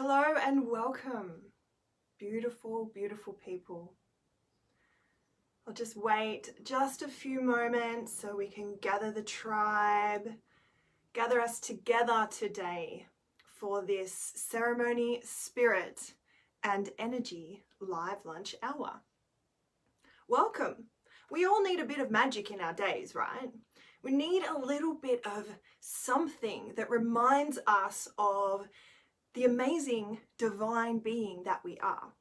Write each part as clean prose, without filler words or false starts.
Hello and welcome, beautiful, beautiful people. I'll just wait just a few moments so we can gather the tribe, gather us together today for this ceremony, spirit, and energy live lunch hour. Welcome. We all need a bit of magic in our days, right? We need a little bit of something that reminds us of the amazing divine being that we are.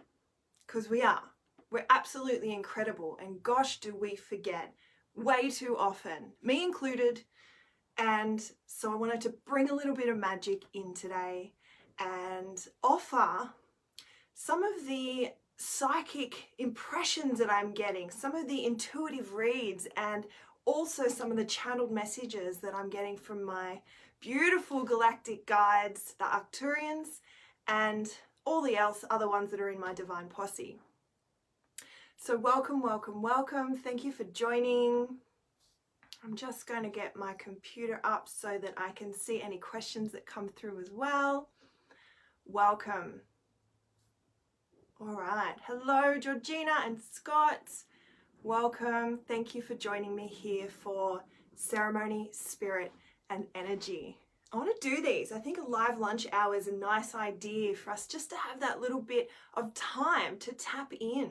Because we are. We're absolutely incredible, and gosh, do we forget way too often, me included. And so I wanted to bring a little bit of magic in today and offer some of the psychic impressions that I'm getting, some of the intuitive reads, and also some of the channeled messages that I'm getting from my beautiful galactic guides, the Arcturians, and all the other ones that are in my divine posse. So welcome, welcome, welcome. Thank you for joining. I'm just going to get my computer up so that I can see any questions that come through as well. Welcome. All right. Hello, Georgina and Scott. Welcome. Thank you for joining me here for ceremony, spirit, and energy. I want to do these. I think a live lunch hour is a nice idea for us just to have that little bit of time to tap in,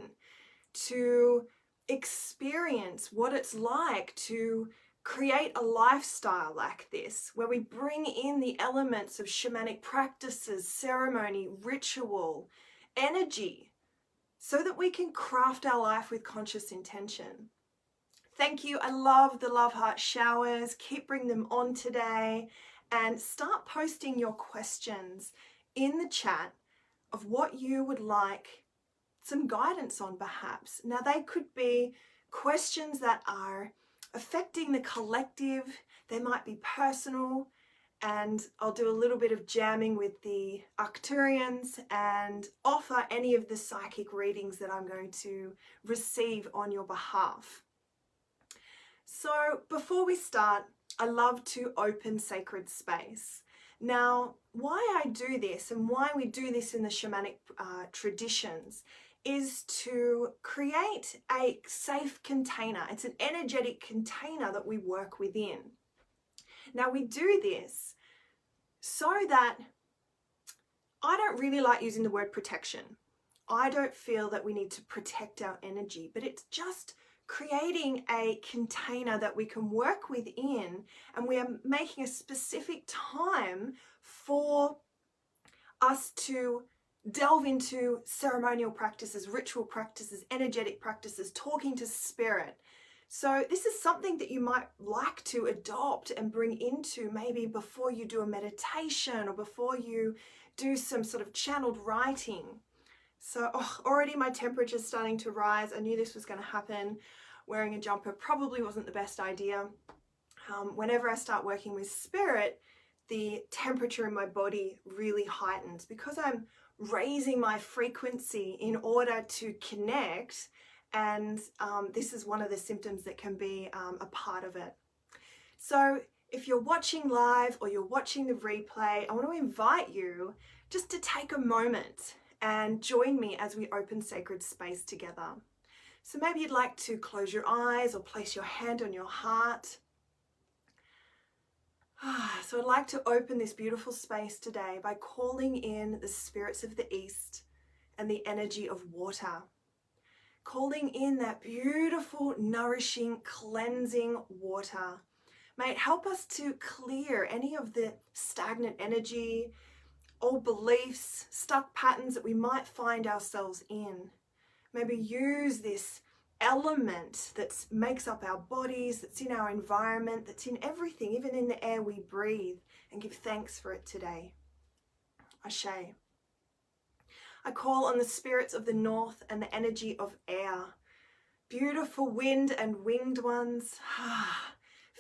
to experience what it's like to create a lifestyle like this, where we bring in the elements of shamanic practices, ceremony, ritual, energy, so that we can craft our life with conscious intention. Thank you. I love the love heart showers. Keep bringing them on today and start posting your questions in the chat of what you would like some guidance on perhaps. Now they could be questions that are affecting the collective. They might be personal, and I'll do a little bit of jamming with the Arcturians and offer any of the psychic readings that I'm going to receive on your behalf. So before we start, I love to open sacred space. Now, why I do this and why we do this in the shamanic traditions is to create a safe container. It's an energetic container that we work within. Now we do this so that I don't really like using the word protection. I don't feel that we need to protect our energy, but it's just creating a container that we can work within, and we are making a specific time for us to delve into ceremonial practices, ritual practices, energetic practices, talking to spirit. So this is something that you might like to adopt and bring into maybe before you do a meditation or before you do some sort of channeled writing. So already my temperature's starting to rise. I knew this was going to happen. Wearing a jumper probably wasn't the best idea. Whenever I start working with spirit, the temperature in my body really heightens because I'm raising my frequency in order to connect, and this is one of the symptoms that can be a part of it. So if you're watching live or you're watching the replay, I want to invite you just to take a moment and join me as we open sacred space together. So maybe you'd like to close your eyes or place your hand on your heart. So I'd like to open this beautiful space today by calling in the spirits of the East and the energy of water. Calling in that beautiful, nourishing, cleansing water. May it help us to clear any of the stagnant energy, old beliefs, stuck patterns that we might find ourselves in. Maybe use this element that makes up our bodies, that's in our environment, that's in everything, even in the air we breathe, and give thanks for it today. Ashe. I call on the spirits of the north and the energy of air. Beautiful wind and winged ones.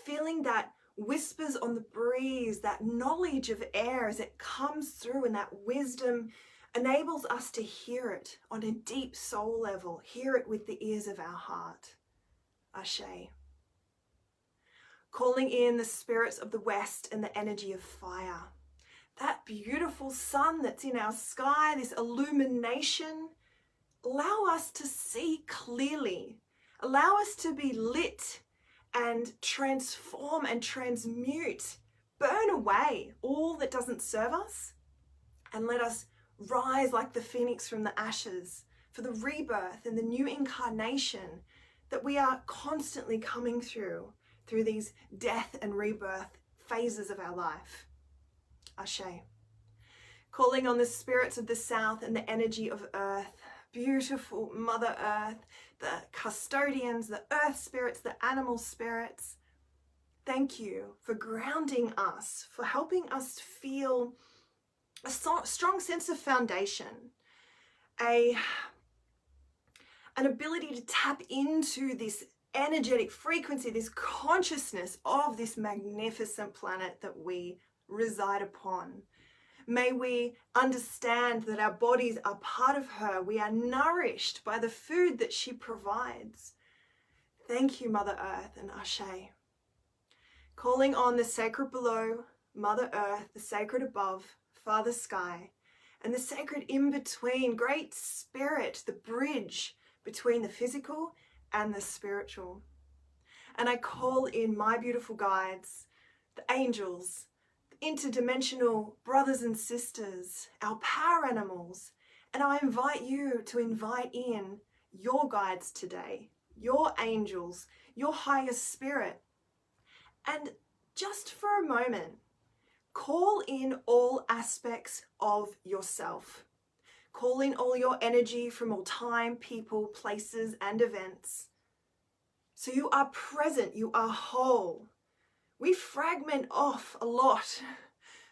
Feeling that whispers on the breeze, that knowledge of air as it comes through, and that wisdom enables us to hear it on a deep soul level, hear it with the ears of our heart. Ashe. Calling in the spirits of the west and the energy of fire. that beautiful sun that's in our sky, this illumination, allow us to see clearly. Allow us to be lit and transform and transmute, burn away all that doesn't serve us, and let us rise like the phoenix from the ashes for the rebirth and the new incarnation that we are constantly coming through these death and rebirth phases of our life. Ashe. Calling on the spirits of the south and the energy of earth, beautiful Mother Earth, the custodians, the earth spirits, the animal spirits. Thank you for grounding us, for helping us feel a strong sense of foundation, an ability to tap into this energetic frequency, this consciousness of this magnificent planet that we reside upon. May we understand that our bodies are part of her. We are nourished by the food that she provides. Thank you, Mother Earth and Ashe. Calling on the sacred below, Mother Earth, the sacred above, Father Sky, and the sacred in between, Great Spirit, the bridge between the physical and the spiritual. And I call in my beautiful guides, the angels, interdimensional brothers and sisters, our power animals, and I invite you to invite in your guides today, your angels, your highest spirit, and just for a moment, call in all aspects of yourself. Call in all your energy from all time, people, places, and events. So you are present, you are whole. We fragment off a lot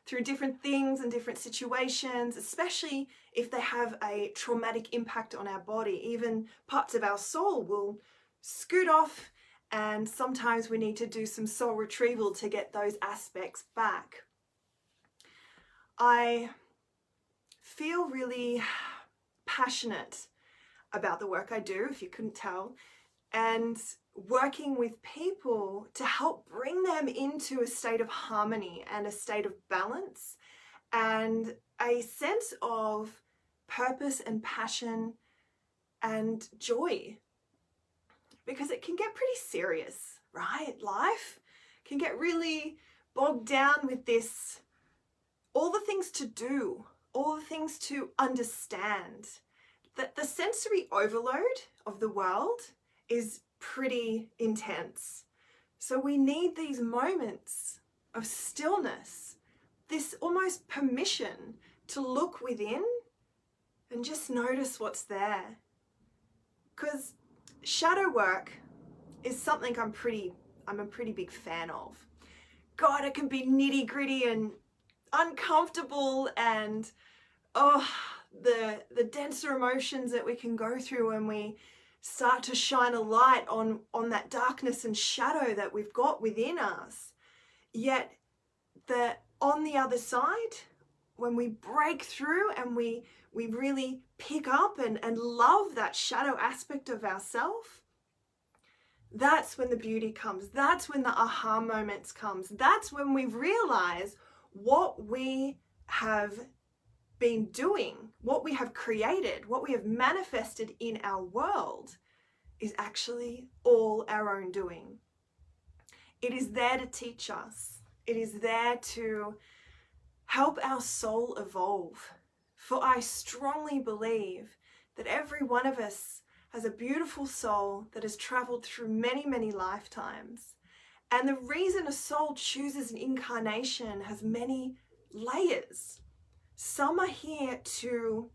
through different things and different situations, especially if they have a traumatic impact on our body. Even parts of our soul will scoot off, and sometimes we need to do some soul retrieval to get those aspects back. I feel really passionate about the work I do, if you couldn't tell, and working with people to help bring them into a state of harmony and a state of balance and a sense of purpose and passion and joy. Because it can get pretty serious, right? Life can get really bogged down with this, all the things to do, all the things to understand. That the sensory overload of the world is pretty intense. So we need these moments of stillness, this almost permission to look within and just notice what's there. Because shadow work is something I'm a pretty big fan of. God, it can be nitty gritty and uncomfortable, and the denser emotions that we can go through when we start to shine a light on that darkness and shadow that we've got within us. Yet on the other side, when we break through and we really pick up and love that shadow aspect of ourselves, that's when the beauty comes. That's when the aha moments comes. That's when we realize what we have been doing, what we have created, what we have manifested in our world is actually all our own doing. It is there to teach us. It is there to help our soul evolve. For I strongly believe that every one of us has a beautiful soul that has traveled through many, many lifetimes. And the reason a soul chooses an incarnation has many layers. Some are here to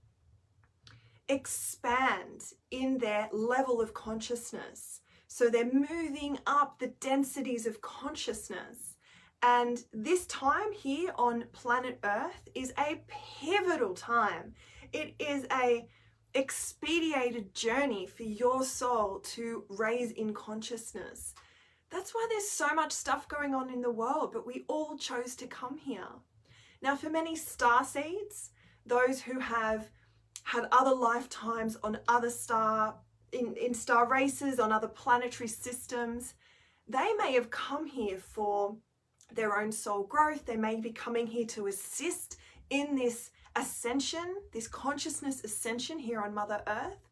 expand in their level of consciousness. So they're moving up the densities of consciousness. And this time here on planet Earth is a pivotal time. It is a expedited journey for your soul to raise in consciousness. That's why there's so much stuff going on in the world, but we all chose to come here. Now, for many starseeds, those who have had other lifetimes on other in star races, on other planetary systems, they may have come here for their own soul growth. They may be coming here to assist in this ascension, this consciousness ascension here on Mother Earth.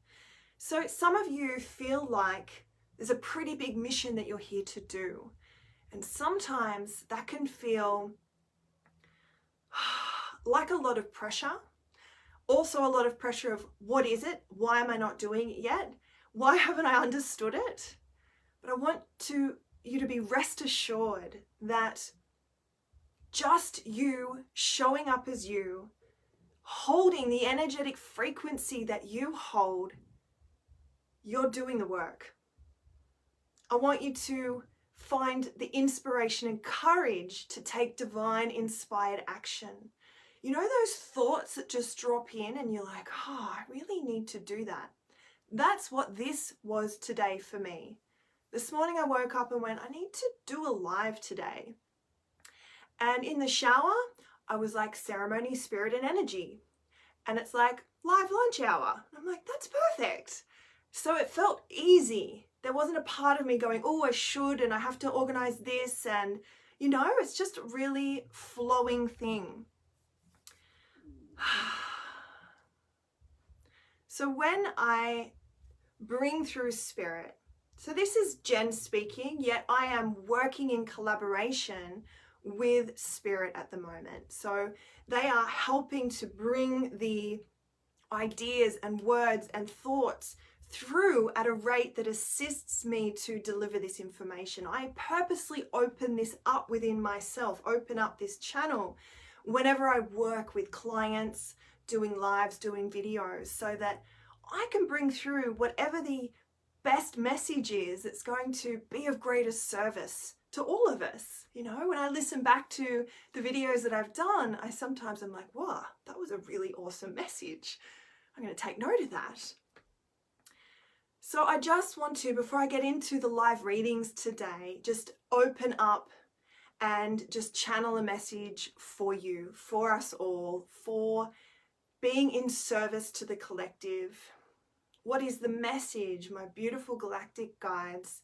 So some of you feel like there's a pretty big mission that you're here to do. And sometimes that can feel like a lot of pressure. Also a lot of pressure of, what is it? Why am I not doing it yet? Why haven't I understood it? But I want you to be rest assured that just you showing up as you, holding the energetic frequency that you hold, you're doing the work. I want you to find the inspiration and courage to take divine inspired action. You know those thoughts that just drop in and you're like, oh, I really need to do that. That's what this was today for me. This morning I woke up and went, I need to do a live today. And in the shower, I was like, ceremony, spirit and energy. And it's like, live lunch hour. I'm like, that's perfect. So it felt easy. There wasn't a part of me going, oh, I should, and I have to organize this. And, you know, it's just a really flowing thing. So when I bring through spirit, so this is Jen speaking, yet I am working in collaboration with spirit at the moment. So they are helping to bring the ideas and words and thoughts through at a rate that assists me to deliver this information. I purposely open this up within myself, open up this channel whenever I work with clients, doing lives, doing videos, so that I can bring through whatever the best message is that's going to be of greatest service to all of us. You know, when I listen back to the videos that I've done, I sometimes am like, wow, that was a really awesome message. I'm going to take note of that. So I just want to, before I get into the live readings today, just open up and just channel a message for you, for us all, for being in service to the collective. What is the message, my beautiful galactic guides,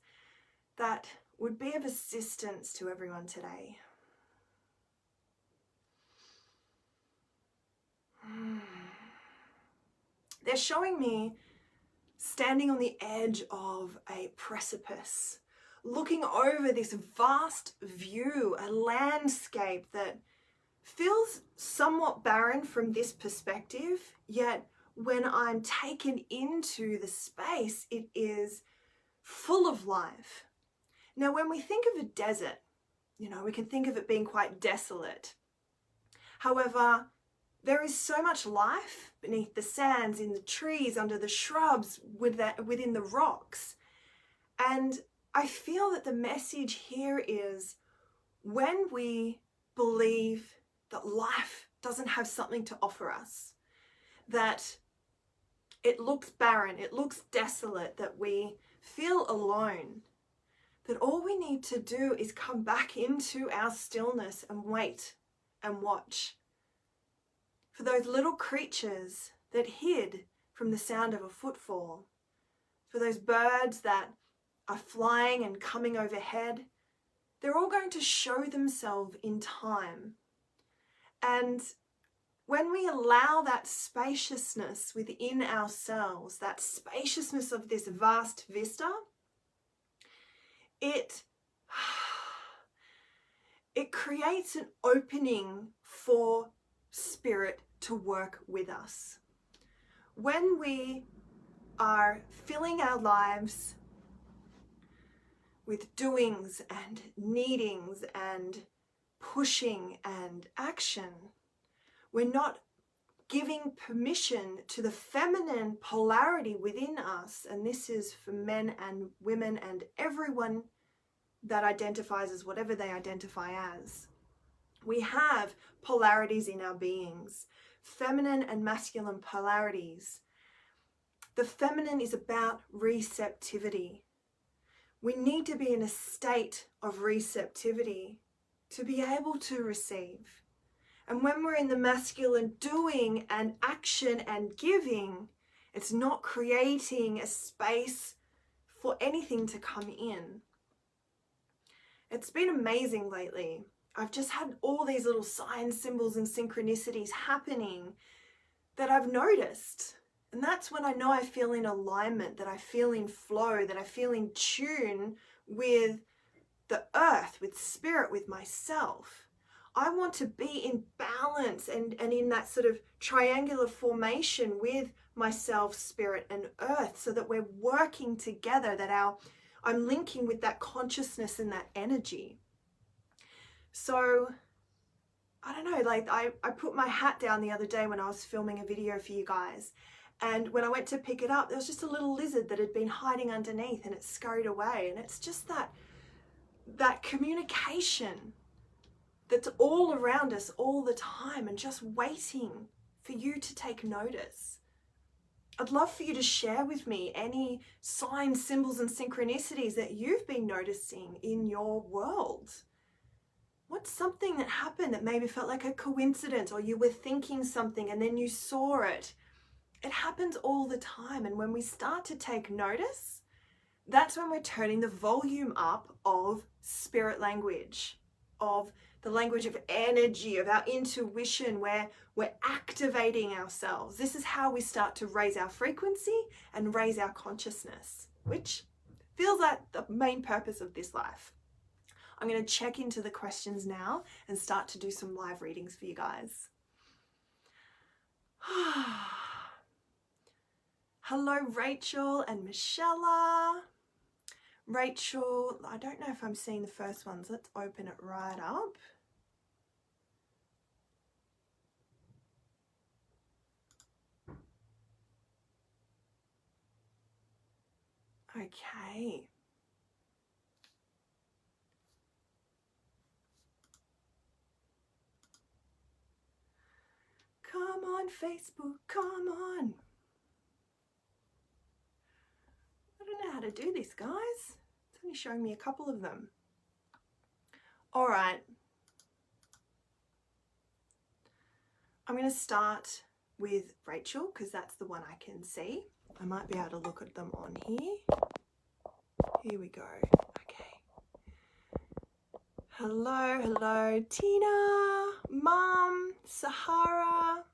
that would be of assistance to everyone today? They're showing me standing on the edge of a precipice, looking over this vast view, a landscape that feels somewhat barren from this perspective, yet when I'm taken into the space, it is full of life. Now, when we think of a desert, you know, we can think of it being quite desolate. However, there is so much life beneath the sands, in the trees, under the shrubs, within the rocks. And I feel that the message here is, when we believe that life doesn't have something to offer us, that it looks barren, it looks desolate, that we feel alone, that all we need to do is come back into our stillness and wait and watch for those little creatures that hid from the sound of a footfall, for those birds that are flying and coming overhead. They're all going to show themselves in time. And when we allow that spaciousness within ourselves, that spaciousness of this vast vista, it creates an opening for spirit to work with us. When we are filling our lives with doings and needings and pushing and action, we're not giving permission to the feminine polarity within us, and this is for men and women and everyone that identifies as whatever they identify as. We have polarities in our beings, feminine and masculine polarities. The feminine is about receptivity. We need to be in a state of receptivity to be able to receive. And when we're in the masculine doing and action and giving, it's not creating a space for anything to come in. It's been amazing lately. I've just had all these little signs, symbols, and synchronicities happening that I've noticed. And that's when I know I feel in alignment, that I feel in flow, that I feel in tune with the earth, with spirit, with myself. I want to be in balance and in that sort of triangular formation with myself, spirit, and earth, so that we're working together, that I'm linking with that consciousness and that energy. So I don't know, like I put my hat down the other day when I was filming a video for you guys. And when I went to pick it up, there was just a little lizard that had been hiding underneath, and it scurried away. And it's just that communication that's all around us all the time, and just waiting for you to take notice. I'd love for you to share with me any signs, symbols, and synchronicities that you've been noticing in your world. What's something that happened that maybe felt like a coincidence, or you were thinking something and then you saw it? It happens all the time. And when we start to take notice, that's when we're turning the volume up of spirit language, of the language of energy, of our intuition, where we're activating ourselves. This is how we start to raise our frequency and raise our consciousness, which feels like the main purpose of this life. I'm going to check into the questions now and start to do some live readings for you guys. Hello, Rachel and Michelle. Rachel, I don't know if I'm seeing the first ones. Let's open it right up. Okay. Come on, Facebook, come on. I don't know how to do this, guys. It's only showing me a couple of them. All right. I'm going to start with Rachel because that's the one I can see. I might be able to look at them on here. Here we go. Okay. Hello, hello, Tina, Mum, Sahara,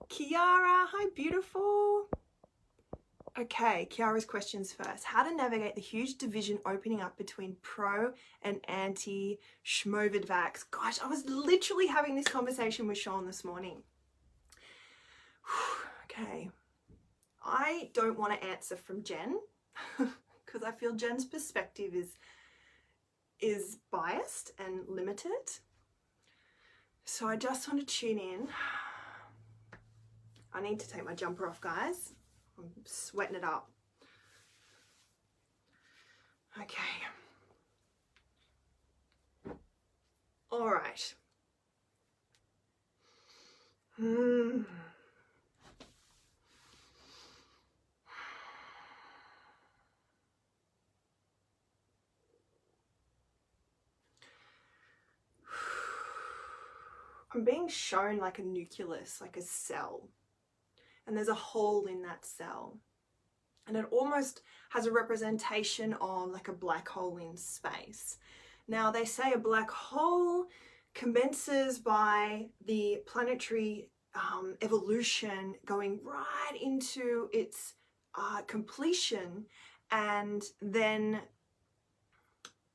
Kiara. Hi, beautiful. Okay, Kiara's questions first. How to navigate the huge division opening up between pro and anti Schmovidvax. Gosh, I was literally having this conversation with Sean this morning. Okay, I don't want to answer from Jen because I feel Jen's perspective is biased and limited. So I just want to tune in. I need to take my jumper off, guys. I'm sweating it up. Okay. All right. I'm being shown like a nucleus, like a cell. And there's a hole in that cell. And it almost has a representation of like a black hole in space. Now, they say a black hole commences by the planetary evolution going right into its completion, and then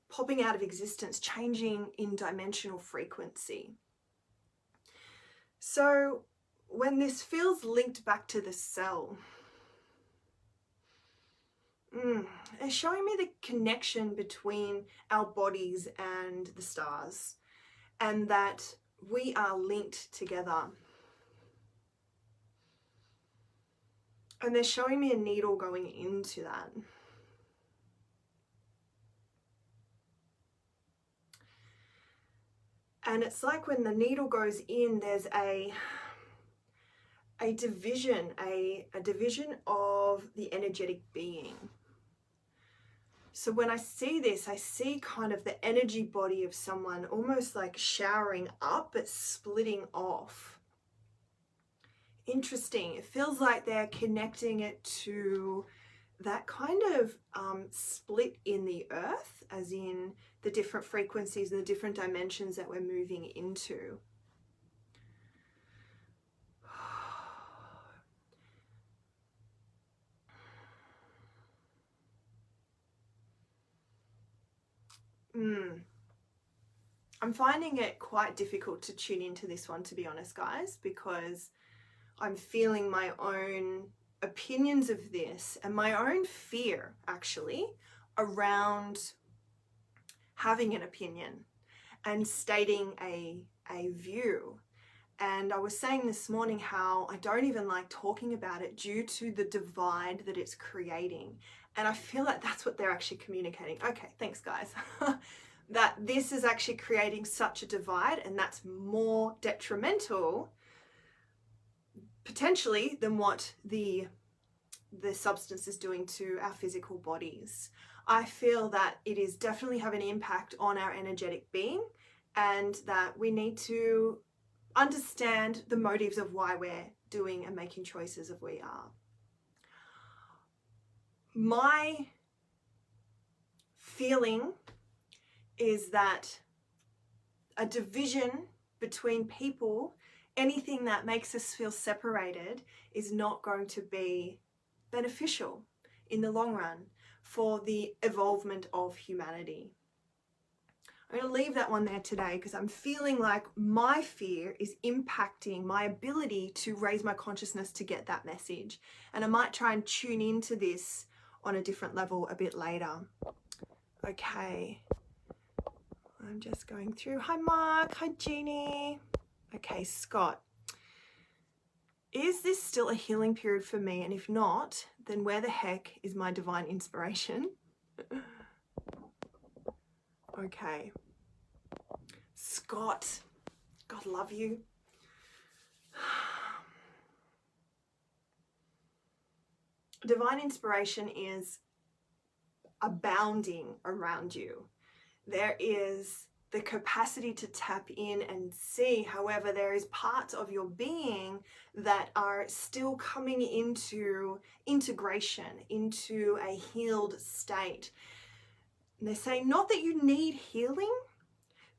popping out of existence, changing in dimensional frequency. So when this feels linked back to the cell, it's showing me the connection between our bodies and the stars, and that we are linked together. And they're showing me a needle going into that. And it's like when the needle goes in, there's a division, a division of the energetic being. So when I see this, I see kind of the energy body of someone almost like showering up but splitting off. Interesting. It feels like they're connecting it to that kind of split in the earth, as in the different frequencies and the different dimensions that we're moving into. I'm finding it quite difficult to tune into this one, to be honest, guys, because I'm feeling my own opinions of this and my own fear, actually, around having an opinion and stating a view. And I was saying this morning how I don't even like talking about it due to the divide that it's creating. And I feel like that's what they're actually communicating. Okay, thanks, guys. That this is actually creating such a divide, and that's more detrimental potentially than what the substance is doing to our physical bodies. I feel that it is definitely having an impact on our energetic being, and that we need to understand the motives of why we're doing and making choices as we are. My feeling is that a division between people, anything that makes us feel separated, is not going to be beneficial in the long run for the evolvement of humanity. I'm going to leave that one there today because I'm feeling like my fear is impacting my ability to raise my consciousness to get that message. And I might try and tune into this on a different level a bit later. Okay. I'm just going through. Hi, Mark. Hi, Jeannie. Okay, Scott. Is this still a healing period for me? And if not, then where the heck is my divine inspiration? Okay. Scott, God love you. Divine inspiration is abounding around you. There is the capacity to tap in and see. However, there is parts of your being that are still coming into integration, into a healed state. And they're saying not that you need healing,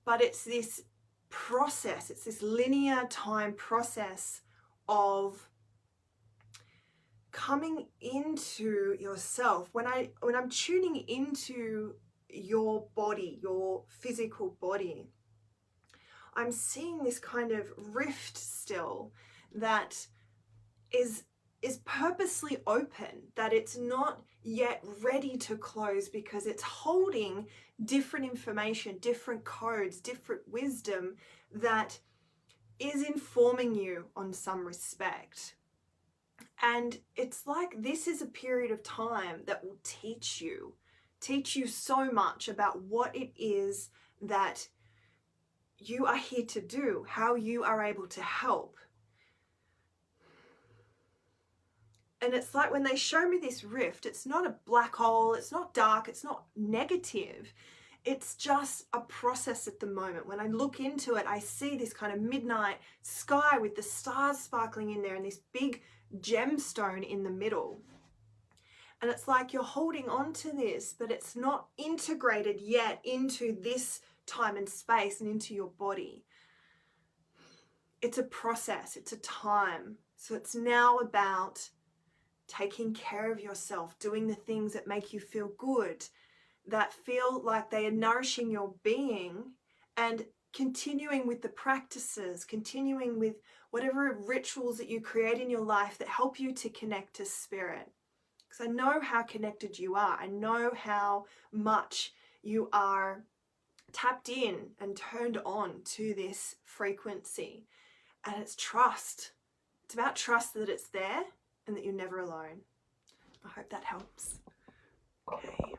but it's this process, it's this linear time process of coming into yourself. When I'm tuning into your body, your physical body, I'm seeing this kind of rift still that is purposely open, that it's not yet ready to close because it's holding different information, different codes, different wisdom that is informing you on some respect. And it's like this is a period of time that will teach you so much about what it is that you are here to do, how you are able to help. And it's like when they show me this rift, it's not a black hole, it's not dark, it's not negative. It's just a process at the moment. When I look into it, I see this kind of midnight sky with the stars sparkling in there and this big gemstone in the middle. And it's like you're holding on to this, but it's not integrated yet into this time and space and into your body. It's a process, it's a time. So it's now about taking care of yourself, doing the things that make you feel good, that feel like they are nourishing your being, and continuing with the practices, continuing with whatever rituals that you create in your life that help you to connect to spirit. Because I know how connected you are. I know how much you are tapped in and turned on to this frequency. And it's trust. It's about trust that it's there and that you're never alone. I hope that helps. Okay.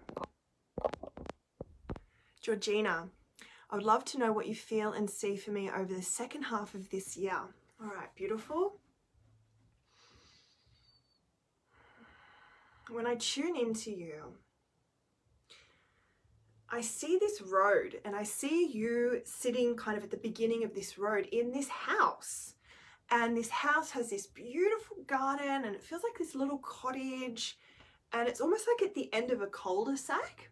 Georgina, I would love to know what you feel and see for me over the second half of this year. All right, beautiful. When I tune into you, I see this road and I see you sitting kind of at the beginning of this road in this house. And this house has this beautiful garden and it feels like this little cottage. and it's almost like at the end of a cul-de-sac.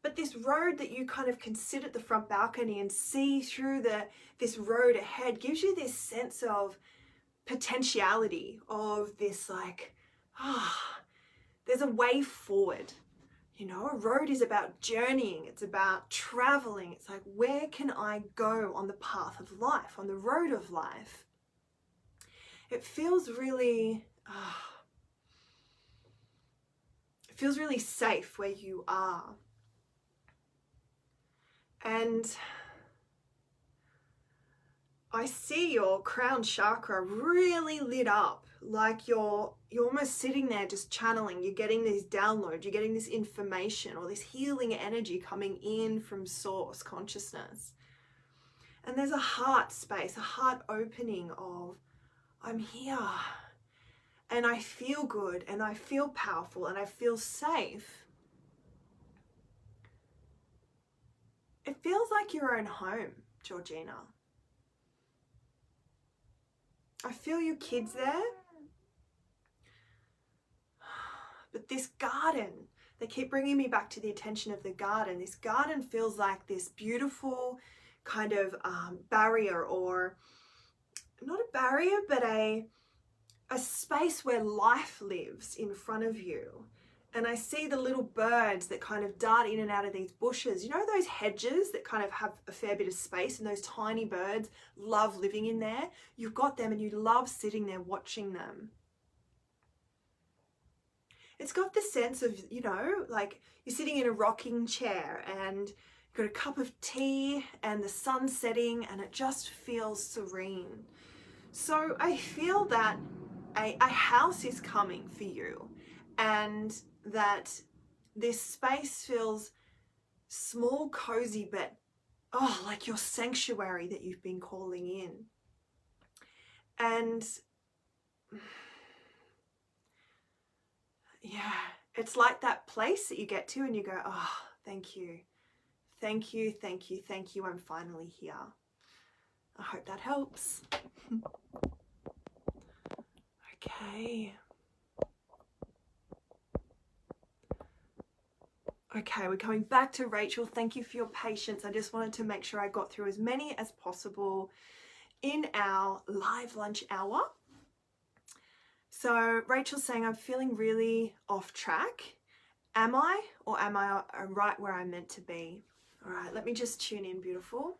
But this road that you kind of can sit at the front balcony and see through this road ahead gives you this sense of potentiality, of this like, there's a way forward. You know, a road is about journeying, it's about traveling. It's like, where can I go on the path of life, on the road of life? It feels really, it feels really safe where you are. And I see your crown chakra really lit up, like you're almost sitting there just channeling. You're getting these downloads, you're getting this information or this healing energy coming in from source consciousness. And there's a heart space, a heart opening of, I'm here and I feel good and I feel powerful and I feel safe. It feels like your own home, Georgina. I feel your kids there. But this garden, they keep bringing me back to the attention of the garden. This garden feels like this beautiful kind of barrier, or not a barrier, but a space where life lives in front of you. And I see the little birds that kind of dart in and out of these bushes. You know those hedges that kind of have a fair bit of space, and those tiny birds love living in there? You've got them and you love sitting there watching them. It's got the sense of, you know, like you're sitting in a rocking chair and you've got a cup of tea and the sun's setting and it just feels serene. So I feel that a house is coming for you, and that this space feels small, cozy, but like your sanctuary that you've been calling in. And yeah, it's like that place that you get to and you go, oh, thank you, thank you, thank you, thank you, I'm finally here. I hope that helps. Okay. Okay, we're coming back to Rachel. Thank you for your patience. I just wanted to make sure I got through as many as possible in our live lunch hour. So Rachel's saying, I'm feeling really off track. Am I, or am I right where I'm meant to be? All right, let me just tune in, beautiful.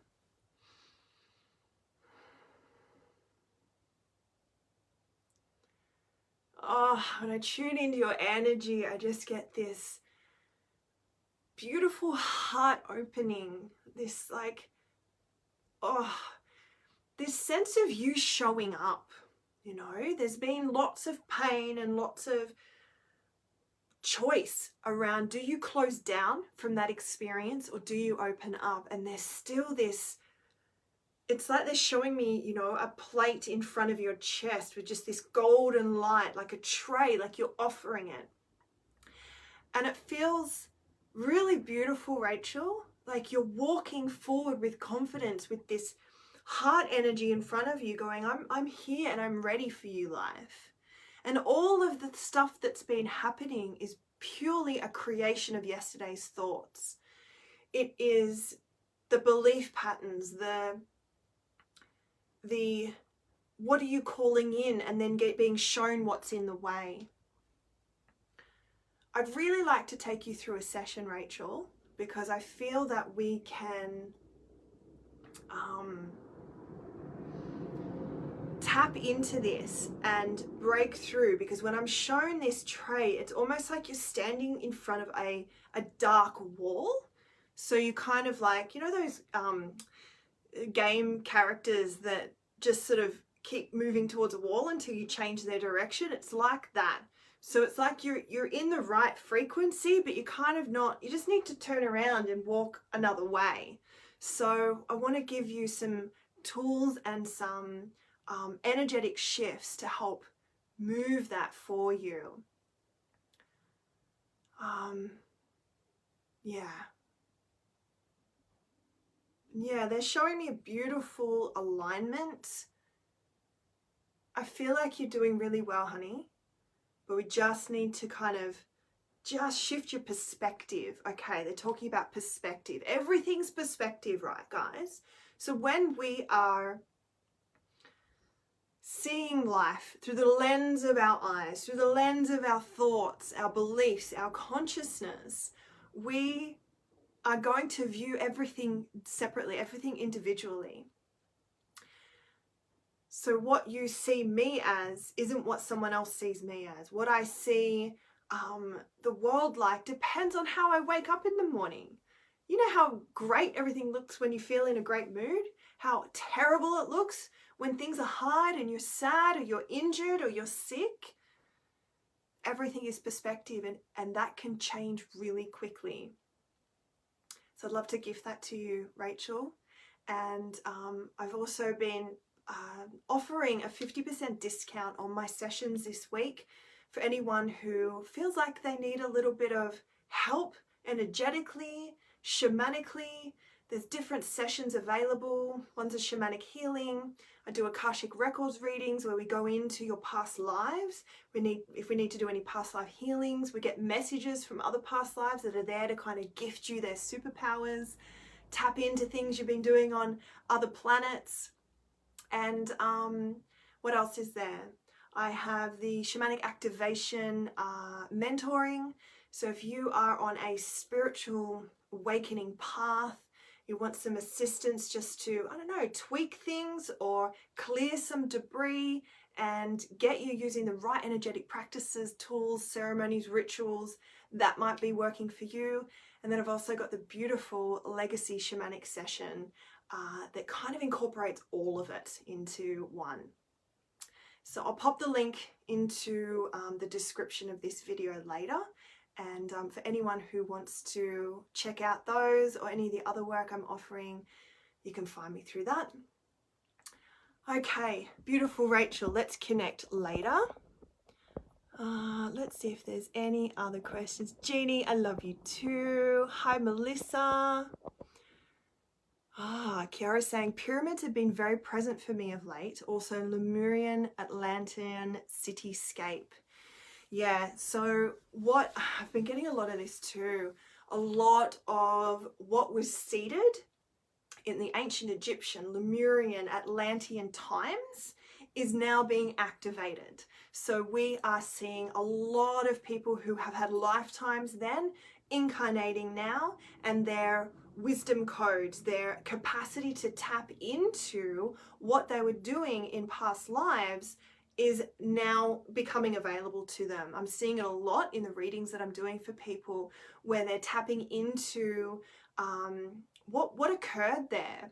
Oh, when I tune into your energy, I just get this beautiful heart opening, this like, this sense of you showing up. You know, there's been lots of pain and lots of choice around, do you close down from that experience or do you open up? And there's still this, it's like they're showing me, you know, a plate in front of your chest with just this golden light, like a tray, like you're offering it. And it feels really beautiful, Rachel, like you're walking forward with confidence, with this heart energy in front of you going, I'm here and I'm ready for you, life. And all of the stuff that's been happening is purely a creation of yesterday's thoughts. It is the belief patterns, the what are you calling in, and then being shown what's in the way. I'd really like to take you through a session, Rachel, because I feel that we can tap into this and break through, because when I'm shown this tray, it's almost like you're standing in front of a dark wall. So you kind of like, you know, those game characters that just sort of keep moving towards a wall until you change their direction. It's like that. So it's like you're in the right frequency, but you're kind of not. You just need to turn around and walk another way. So I want to give you some tools and some energetic shifts to help move that for you. Yeah, they're showing me a beautiful alignment. I feel like you're doing really well, honey. but we just need to kind of just shift your perspective. Okay, they're talking about perspective. Everything's perspective, right, guys? So when we are seeing life through the lens of our eyes, through the lens of our thoughts, our beliefs, our consciousness, we are going to view everything separately, everything individually. So what you see me as isn't what someone else sees me as. What I see the world like depends on how I wake up in the morning. You know how great everything looks when you feel in a great mood? How terrible it looks when things are hard and you're sad or you're injured or you're sick? Everything is perspective, and that can change really quickly. So I'd love to gift that to you, Rachel. And I've also been offering a 50% discount on my sessions this week for anyone who feels like they need a little bit of help energetically, shamanically. There's different sessions available. One's a shamanic healing. I do Akashic records readings where we go into your past lives. If we need to do any past life healings, we get messages from other past lives that are there to kind of gift you their superpowers, tap into things you've been doing on other planets. And what else is there? I have the shamanic activation mentoring. So if you are on a spiritual awakening path, you want some assistance just to, I don't know, tweak things or clear some debris and get you using the right energetic practices, tools, ceremonies, rituals that might be working for you. And then I've also got the beautiful legacy shamanic session that kind of incorporates all of it into one. So I'll pop the link into the description of this video later. And for anyone who wants to check out those or any of the other work I'm offering, you can find me through that. Okay, beautiful Rachel, let's connect later. Let's see if there's any other questions. Jeannie, I love you too. Hi, Melissa. Kiara's saying pyramids have been very present for me of late. Also Lemurian, Atlantean cityscape. Yeah, so I've been getting a lot of this too. A lot of what was seated in the ancient Egyptian, Lemurian, Atlantean times is now being activated. So we are seeing a lot of people who have had lifetimes then incarnating now, and their wisdom codes, their capacity to tap into what they were doing in past lives is now becoming available to them. I'm seeing it a lot in the readings that I'm doing for people where they're tapping into what occurred there.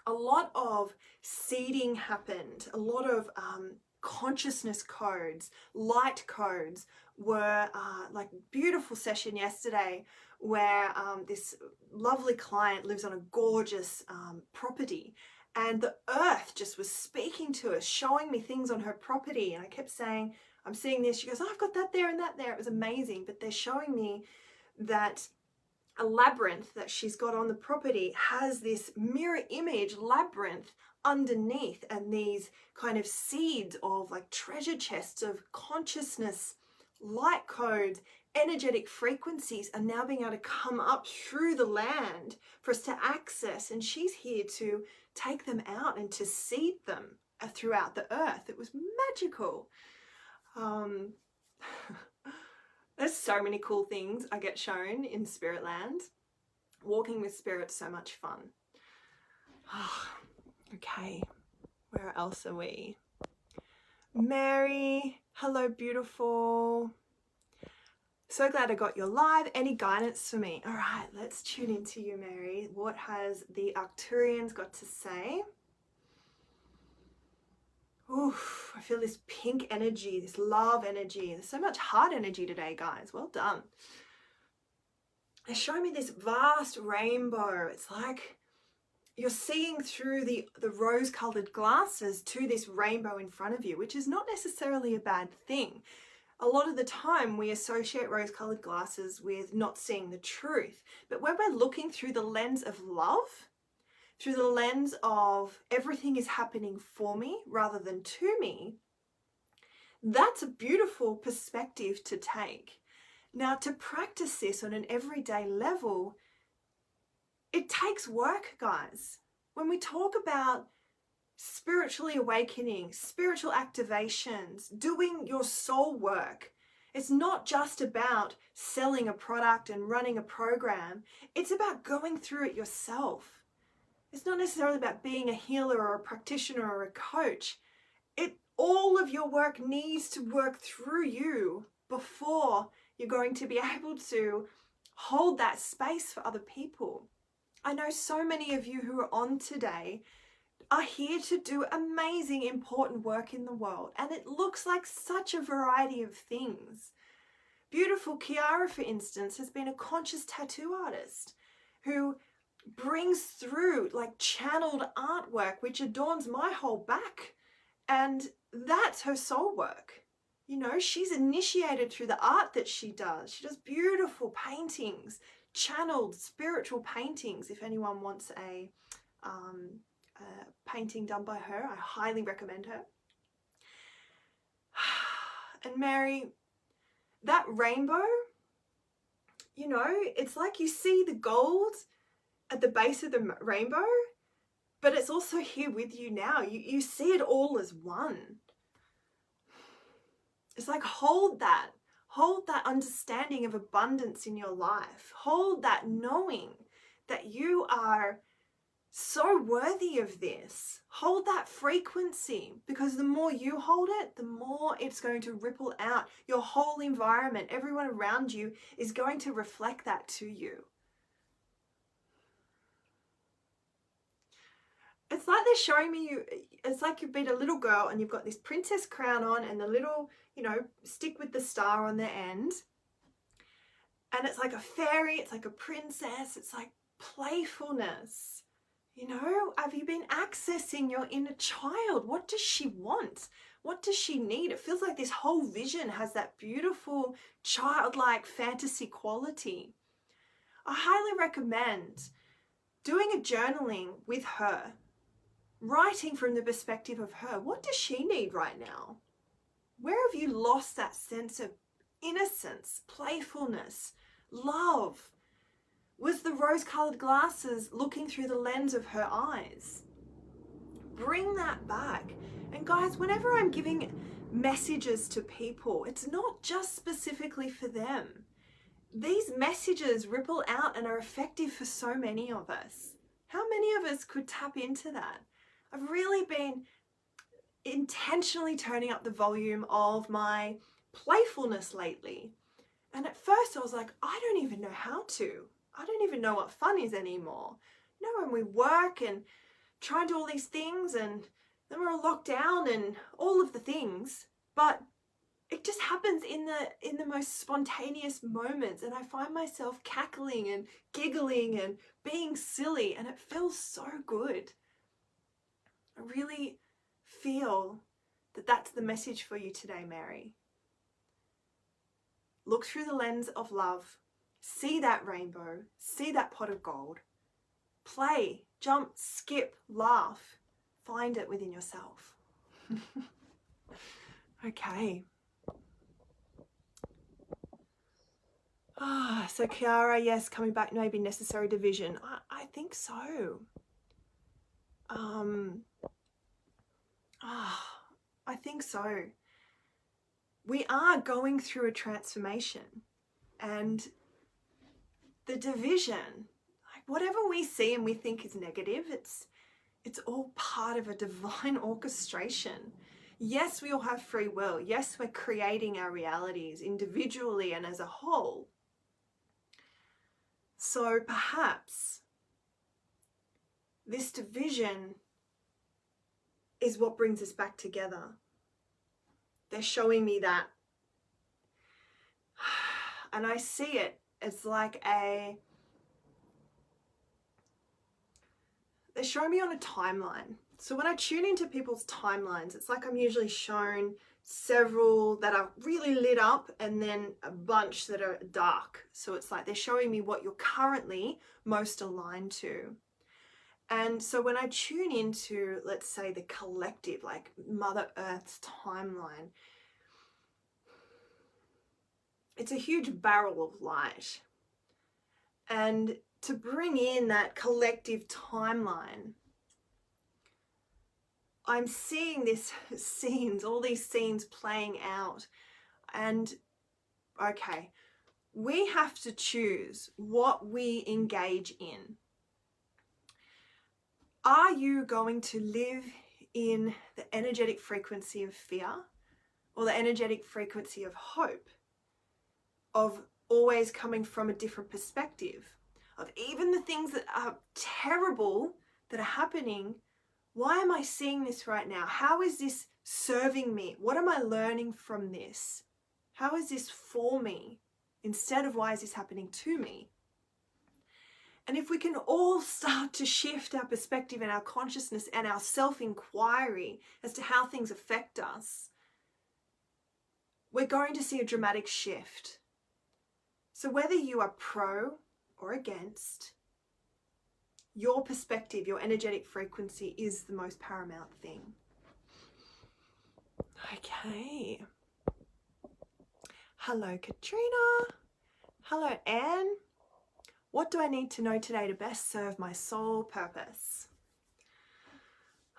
A lot of seeding happened, a lot of consciousness codes, light codes were like beautiful session yesterday where this lovely client lives on a gorgeous property, and the earth just was speaking to us, showing me things on her property. And I kept saying, I'm seeing this. She goes, oh, I've got that there and that there. It was amazing. But they're showing me that a labyrinth that she's got on the property has this mirror image labyrinth underneath, and these kind of seeds of like treasure chests of consciousness, light codes, energetic frequencies are now being able to come up through the land for us to access, and she's here to take them out and to seed them throughout the earth. It was magical. There's so many cool things I get shown in spirit land. Walking with spirit's so much fun. Okay, where else are we? Mary, hello beautiful. So glad I got your live. Any guidance for me? All right, let's tune into you, Mary. What has the Arcturians got to say? Oof, I feel this pink energy, this love energy. There's so much heart energy today, guys. Well done. They're showing me this vast rainbow. It's like you're seeing through the rose-colored glasses to this rainbow in front of you, which is not necessarily a bad thing. A lot of the time we associate rose-colored glasses with not seeing the truth. But when we're looking through the lens of love, through the lens of everything is happening for me rather than to me, That's a beautiful perspective to take. Now, to practice this on an everyday level, it takes work, guys. When we talk about spiritually awakening, spiritual activations, doing your soul work, it's not just about selling a product and running a program. It's about going through it yourself. It's not necessarily about being a healer or a practitioner or a coach. All of your work needs to work through you before you're going to be able to hold that space for other people. I know so many of you who are on today are here to do amazing, important work in the world, and it looks like such a variety of things. Beautiful Kiara, for instance, has been a conscious tattoo artist who brings through like channeled artwork which adorns my whole back, and that's her soul work. You know, she's initiated through the art that she does. She does beautiful paintings, channeled spiritual paintings. If anyone wants a painting done by her, I highly recommend her. And Mary, that rainbow, you know, it's like you see the gold at the base of the rainbow, but it's also here with you now. You see it all as one. It's like hold that understanding of abundance in your life. Hold that knowing that you are so worthy of this. Hold that frequency, because the more you hold it, the more it's going to ripple out. Your whole environment, everyone around you is going to reflect that to you. It's like they're showing me you, it's like you've been a little girl and you've got this princess crown on and the little, you know, stick with the star on the end. And it's like a fairy, it's like a princess, it's like playfulness. You know, have you been accessing your inner child? What does she want? What does she need? It feels like this whole vision has that beautiful childlike fantasy quality. I highly recommend doing a journaling with her, writing from the perspective of her. What does she need right now? Where have you lost that sense of innocence, playfulness, love? Was the rose-colored glasses looking through the lens of her eyes? Bring that back. And guys, whenever I'm giving messages to people, it's not just specifically for them. These messages ripple out and are effective for so many of us. How many of us could tap into that? I've really been intentionally turning up the volume of my playfulness lately. And at first I was like, I don't even know how to. I don't even know what fun is anymore. You know, when we work and try and do all these things and then we're all locked down and all of the things, but it just happens in the most spontaneous moments, and I find myself cackling and giggling and being silly, and it feels so good. I really feel that that's the message for you today, Mary. Look through the lens of love. See that rainbow. See that pot of gold. Play, jump, skip, laugh. Find it within yourself. Okay. So Kiara, yes, coming back may be necessary division. I think so. I think so. We are going through a transformation, and the division, like whatever we see and we think is negative, it's all part of a divine orchestration. Yes, we all have free will. Yes, we're creating our realities individually and as a whole. So perhaps this division is what brings us back together. They're showing me that. And I see it as like they're showing me on a timeline. So when I tune into people's timelines, it's like I'm usually shown several that are really lit up and then a bunch that are dark. So it's like they're showing me what you're currently most aligned to. And so when I tune into, let's say, the collective, like Mother Earth's timeline, it's a huge barrel of light. And to bring in that collective timeline, I'm seeing all these scenes playing out. And okay, we have to choose what we engage in. Are you going to live in the energetic frequency of fear or the energetic frequency of hope, of always coming from a different perspective, of even the things that are terrible that are happening? Why am I seeing this right now? How is this serving me? What am I learning from this? How is this for me? Instead of why is this happening to me? And if we can all start to shift our perspective and our consciousness and our self-inquiry as to how things affect us, we're going to see a dramatic shift. So whether you are pro or against, your perspective, your energetic frequency is the most paramount thing. Okay. Hello, Katrina. Hello, Anne. What do I need to know today to best serve my soul purpose?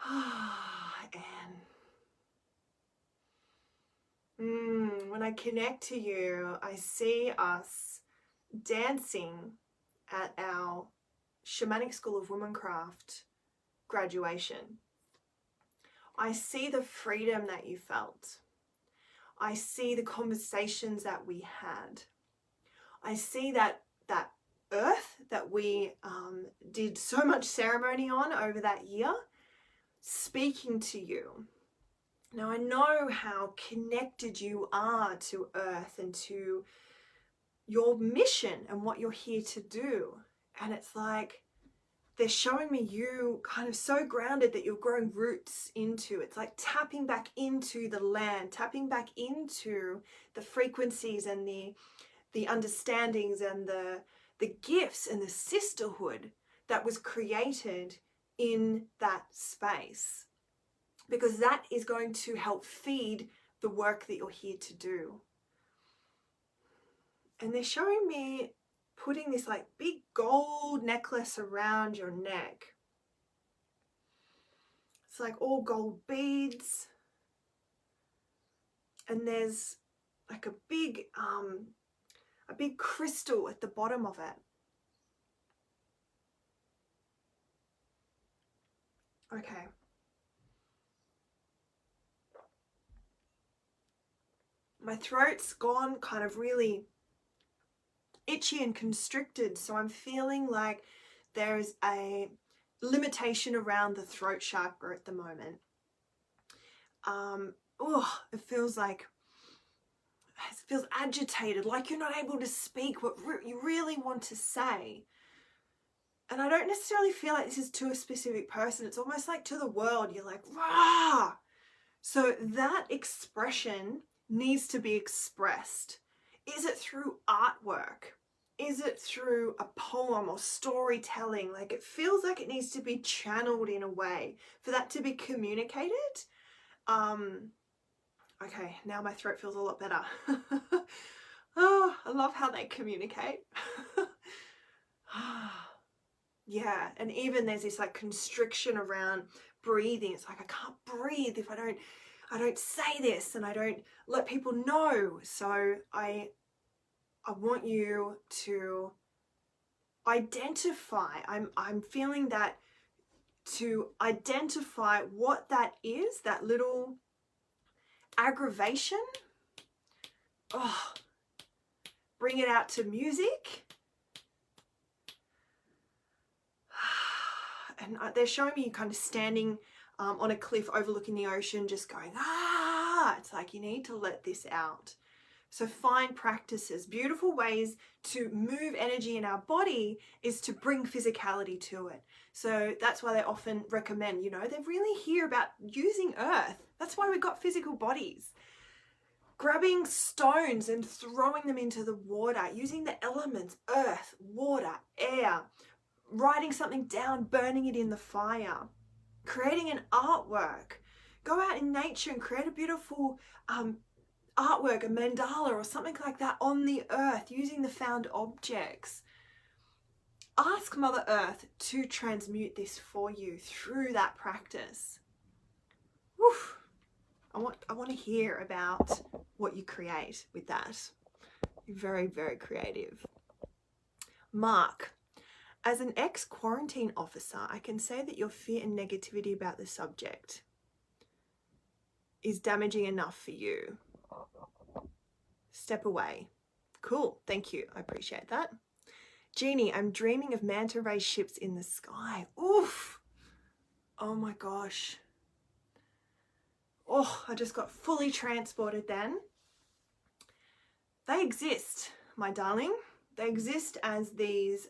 Anne. When I connect to you, I see us dancing at our Shamanic School of Womancraft graduation. I see the freedom that you felt. I see the conversations that we had. I see that earth that we did so much ceremony on over that year speaking to you. Now I know how connected you are to earth and to your mission and what you're here to do. And it's like they're showing me you kind of so grounded that you're growing roots into. It's like tapping back into the land, tapping back into the frequencies and the understandings and the gifts and the sisterhood that was created in that space. Because that is going to help feed the work that you're here to do. And they're showing me putting this like big gold necklace around your neck. It's like all gold beads. And there's like a big crystal at the bottom of it. Okay. My throat's gone kind of really itchy and constricted, so I'm feeling like there's a limitation around the throat chakra at the moment. It feels agitated, like you're not able to speak what you really want to say. And I don't necessarily feel like this is to a specific person. It's almost like to the world. You're like, rah! So that expression needs to be expressed. Is it through artwork? Is it through a poem or storytelling? Like it feels like it needs to be channeled in a way for that to be communicated. Okay, now my throat feels a lot better. Oh, I love how they communicate. Yeah, and even there's this like constriction around breathing. It's like I can't breathe if I don't say this and I don't let people know. So I want you to identify. I'm feeling that to identify what that is, that little aggravation. Oh, bring it out to music. And they're showing me you kind of standing on a cliff overlooking the ocean, just going, ah, it's like you need to let this out. So find practices, beautiful ways to move energy in our body is to bring physicality to it. So that's why they often recommend, they really hear about using earth. That's why we've got physical bodies. Grabbing stones and throwing them into the water, using the elements, earth, water, air, writing something down, burning it in the fire, creating an artwork. Go out in nature and create a beautiful artwork, a mandala or something like that on the earth using the found objects. Ask Mother Earth to transmute this for you through that practice. Woof. I want to hear about what you create with that. You're very, very creative. Mark, as an ex-quarantine officer, I can say that your fear and negativity about the subject is damaging enough for you. Step away. Cool, thank you, I appreciate that. Jeannie, I'm dreaming of manta ray ships in the sky. Oof. Oh my gosh. Oh, I just got fully transported then. They exist, my darling. They exist as these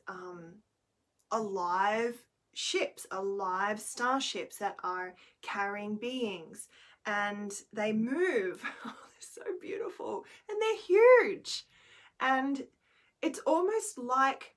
alive ships, alive starships that are carrying beings. And they move. Oh, they're so beautiful. And they're huge. And it's almost like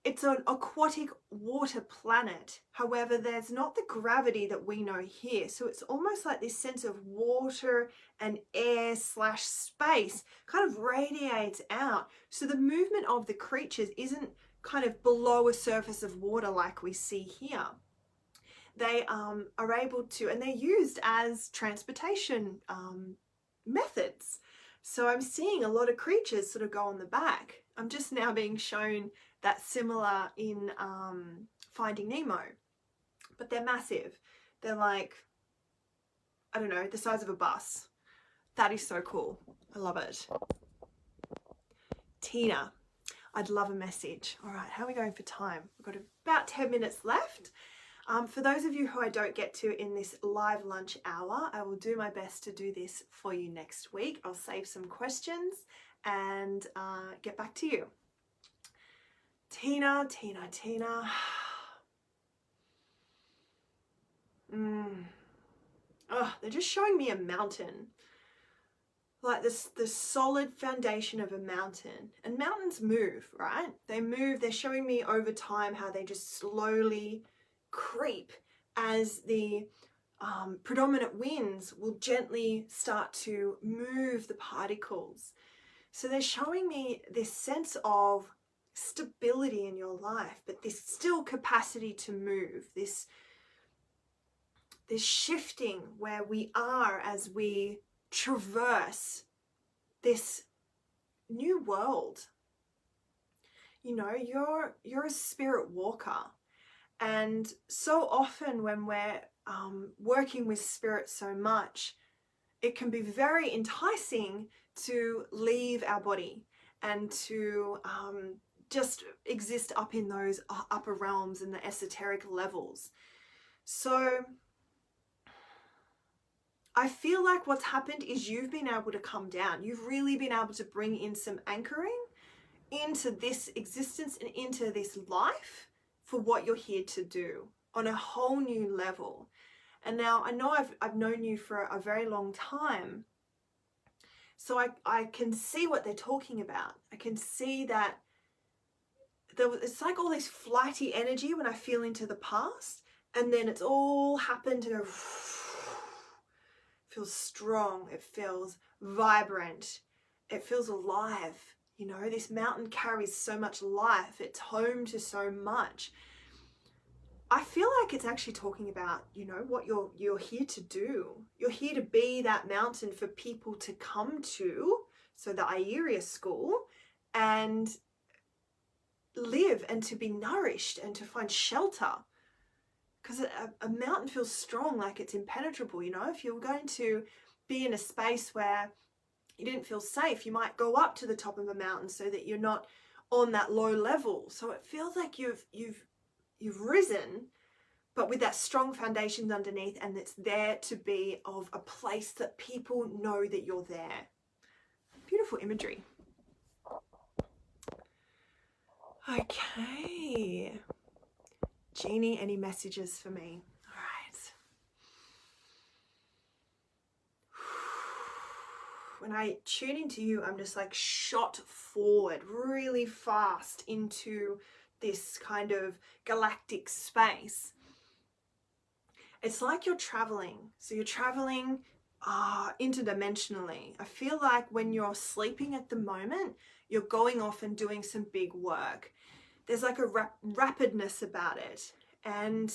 it's an aquatic water planet. However, there's not the gravity that we know here. So it's almost like this sense of water and air / space kind of radiates out. So the movement of the creatures isn't kind of below a surface of water like we see here. They are able to, and they're used as transportation methods. So I'm seeing a lot of creatures sort of go on the back. I'm just now being shown that similar in Finding Nemo, but they're massive. They're like, I don't know, the size of a bus. That is so cool. I love it. Tina, I'd love a message. All right, how are we going for time? We've got about 10 minutes left. For those of you who I don't get to in this live lunch hour, I will do my best to do this for you next week. I'll save some questions and get back to you. Tina. Oh, they're just showing me a mountain. Like this, the solid foundation of a mountain. And mountains move, right? They move. They're showing me over time how they just slowly creep as the predominant winds will gently start to move the particles. So they're showing me this sense of stability in your life, but this still capacity to move, this shifting where we are as we traverse this new world. You know, you're a spirit walker, and so often when we're working with spirit so much, it can be very enticing to leave our body and to just exist up in those upper realms and the esoteric levels. So I feel like what's happened is you've been able to come down. You've really been able to bring in some anchoring into this existence and into this life for what you're here to do on a whole new level. And now I know I've known you for a very long time, so I can see what they're talking about. I can see that it's like all this flighty energy when I feel into the past, and then it's all happened to go, feels strong, it feels vibrant, it feels alive. You know, this mountain carries so much life, it's home to so much. I feel like it's actually talking about, you know, what you're here to do. You're here to be that mountain for people to come to, so the Ieria school, and live and to be nourished and to find shelter. Because a mountain feels strong, like it's impenetrable, you know. If you're going to be in a space where you didn't feel safe, you might go up to the top of a mountain so that you're not on that low level. So it feels like you've risen, but with that strong foundations underneath, and it's there to be of a place that people know that you're there. Beautiful imagery. Okay. Jeannie, any messages for me? All right. When I tune into you, I'm just like shot forward really fast into this kind of galactic space. It's like you're traveling. So you're traveling interdimensionally. I feel like when you're sleeping at the moment, you're going off and doing some big work. There's like a rapidness about it. And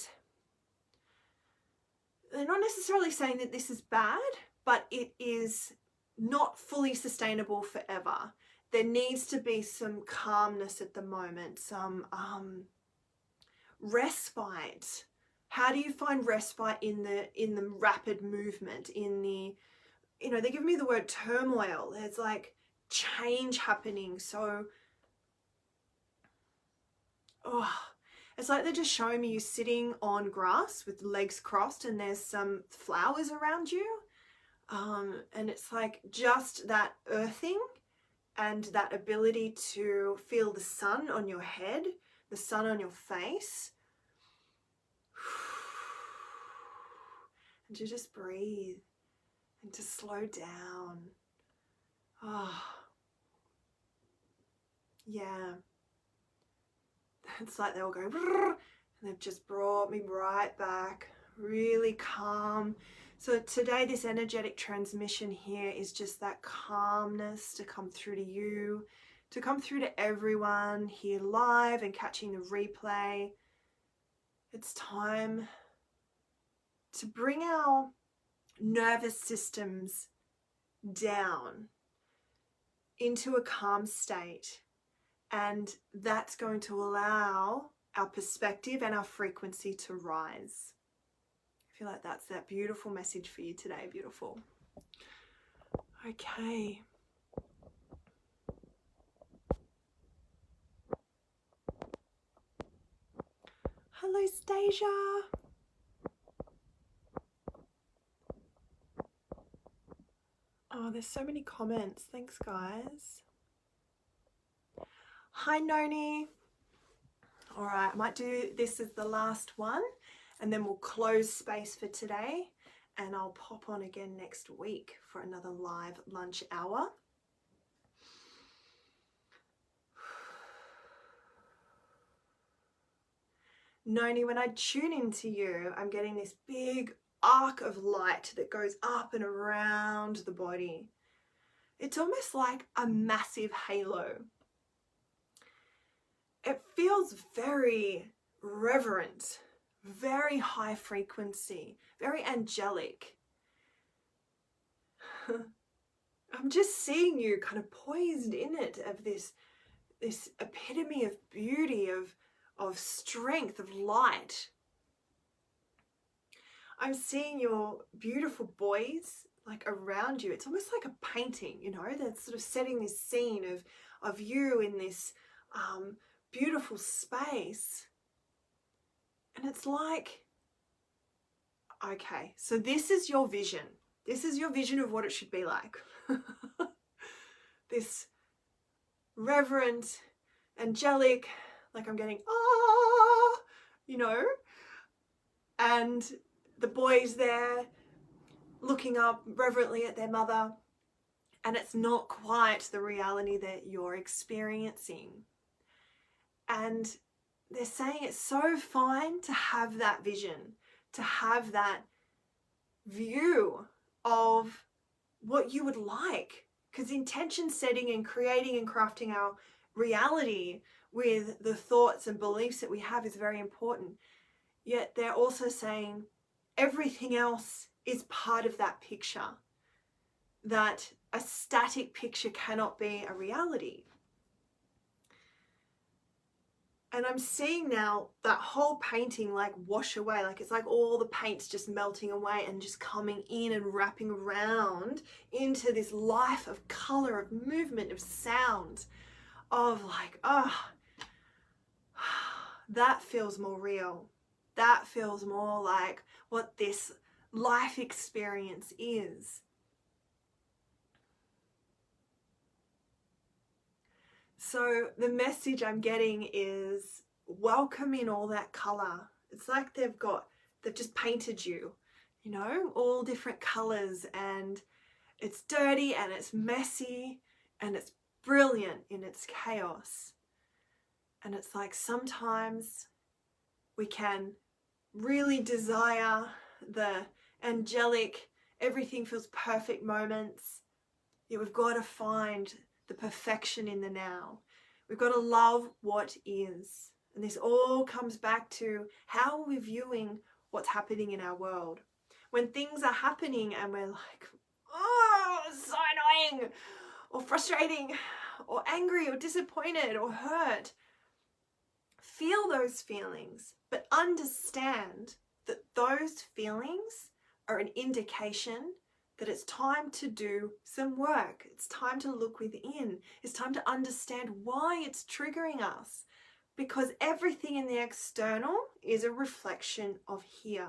they're not necessarily saying that this is bad, but it is not fully sustainable forever. There needs to be some calmness at the moment, some respite. How do you find respite in the rapid movement, in the, you know, they give me the word turmoil. There's like change happening. So, it's like they're just showing me you sitting on grass with legs crossed and there's some flowers around you. And it's like just that earthing and that ability to feel the sun on your head, the sun on your face. And to just breathe and to slow down. Yeah. It's like they all go, and they've just brought me right back, really calm. So today, this energetic transmission here is just that calmness to come through to you, to come through to everyone here live and catching the replay. It's time to bring our nervous systems down into a calm state. And that's going to allow our perspective and our frequency to rise. I feel like that's that beautiful message for you today. Beautiful. Okay. Hello, Stasia. Oh, there's so many comments. Thanks, guys. Hi, Noni. All right, I might do this as the last one, and then we'll close space for today, and I'll pop on again next week for another live lunch hour. Noni, when I tune into you, I'm getting this big arc of light that goes up and around the body. It's almost like a massive halo. It feels very reverent, very high frequency, very angelic. I'm just seeing you kind of poised in it, of this epitome of beauty, of strength, of light. I'm seeing your beautiful boys like around you. It's almost like a painting, you know, that's sort of setting this scene of you in this beautiful space. And it's like, okay, so this is your vision. This is your vision of what it should be like. This reverent, angelic, like I'm getting, you know, and the boys there looking up reverently at their mother, and it's not quite the reality that you're experiencing. And they're saying it's so fine to have that vision, to have that view of what you would like, because intention setting and creating and crafting our reality with the thoughts and beliefs that we have is very important. Yet they're also saying everything else is part of that picture, that a static picture cannot be a reality. And I'm seeing now that whole painting like wash away, like it's like all the paint's just melting away and just coming in and wrapping around into this life of color, of movement, of sound, of like, that feels more real. That feels more like what this life experience is. So the message I'm getting is welcome in all that color. It's like they've just painted you, you know, all different colors, and it's dirty and it's messy and it's brilliant in its chaos. And it's like sometimes we can really desire the angelic everything feels perfect moments. Yet we've got to find the perfection in the now. We've got to love what is. And this all comes back to how are we viewing what's happening in our world. When things are happening and we're like, oh, it's so annoying, or frustrating, or angry, or disappointed, or hurt, feel those feelings, but understand that those feelings are an indication that it's time to do some work. It's time to look within. It's time to understand why it's triggering us, because everything in the external is a reflection of here.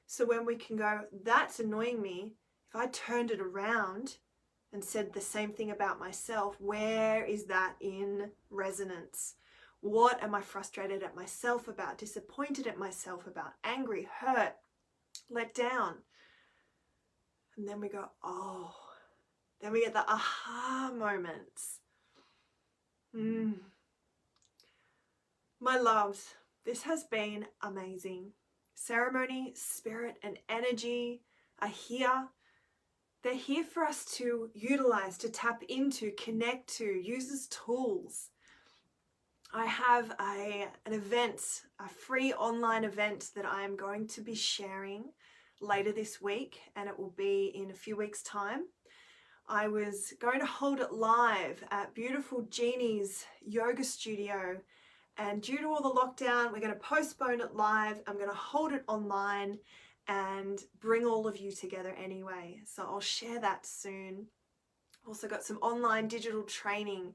So when we can go, that's annoying me, if I turned it around and said the same thing about myself, where is that in resonance? What am I frustrated at myself about, disappointed at myself about, angry, hurt, let down? And then we go, oh, then we get the aha moments. My loves, this has been amazing. Ceremony, spirit, and energy are here. They're here for us to utilize, to tap into, connect to, use as tools. I have an event, a free online event that I am going to be sharing later this week, and it will be in a few weeks' time. I was going to hold it live at beautiful Jeannie's yoga studio, and due to all the lockdown, we're going to postpone it live. I'm going to hold it online and bring all of you together anyway. So I'll share that soon. Also got some online digital training,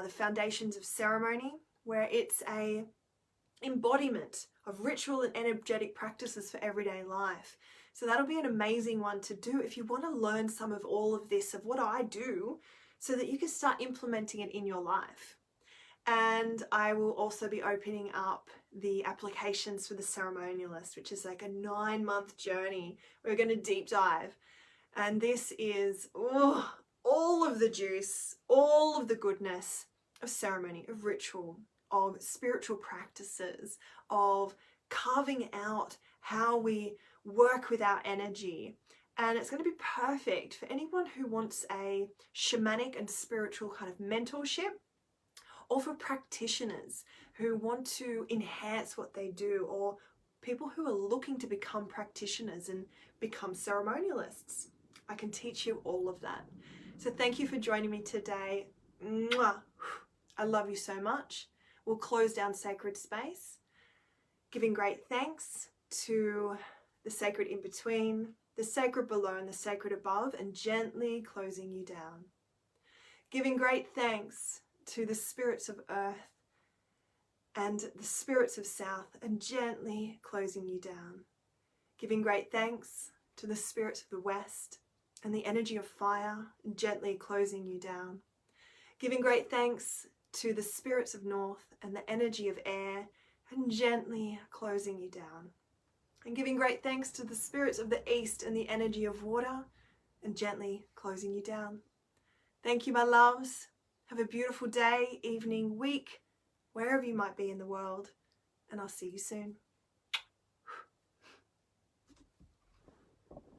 the Foundations of Ceremony, where it's a embodiment of ritual and energetic practices for everyday life. So that'll be an amazing one to do if you want to learn some of all of this, of what I do, so that you can start implementing it in your life. And I will also be opening up the applications for the ceremonialist, which is like a 9-month journey. We're going to deep dive. And this is all of the juice, all of the goodness of ceremony, of ritual, of spiritual practices, of carving out how we work with our energy. And it's going to be perfect for anyone who wants a shamanic and spiritual kind of mentorship, or for practitioners who want to enhance what they do, or people who are looking to become practitioners and become ceremonialists. I can teach you all of that. So thank you for joining me today. Mwah. I love you so much. We'll close down sacred space, giving great thanks to the sacred in between, the sacred below, and the sacred above, and gently closing you down. Giving great thanks to the spirits of earth and the spirits of south, and gently closing you down. Giving great thanks to the spirits of the west and the energy of fire, and gently closing you down. Giving great thanks to the spirits of north and the energy of air, and gently closing you down. And giving great thanks to the spirits of the east and the energy of water, and gently closing you down. Thank you, my loves. Have a beautiful day, evening, week, wherever you might be in the world, and I'll see you soon.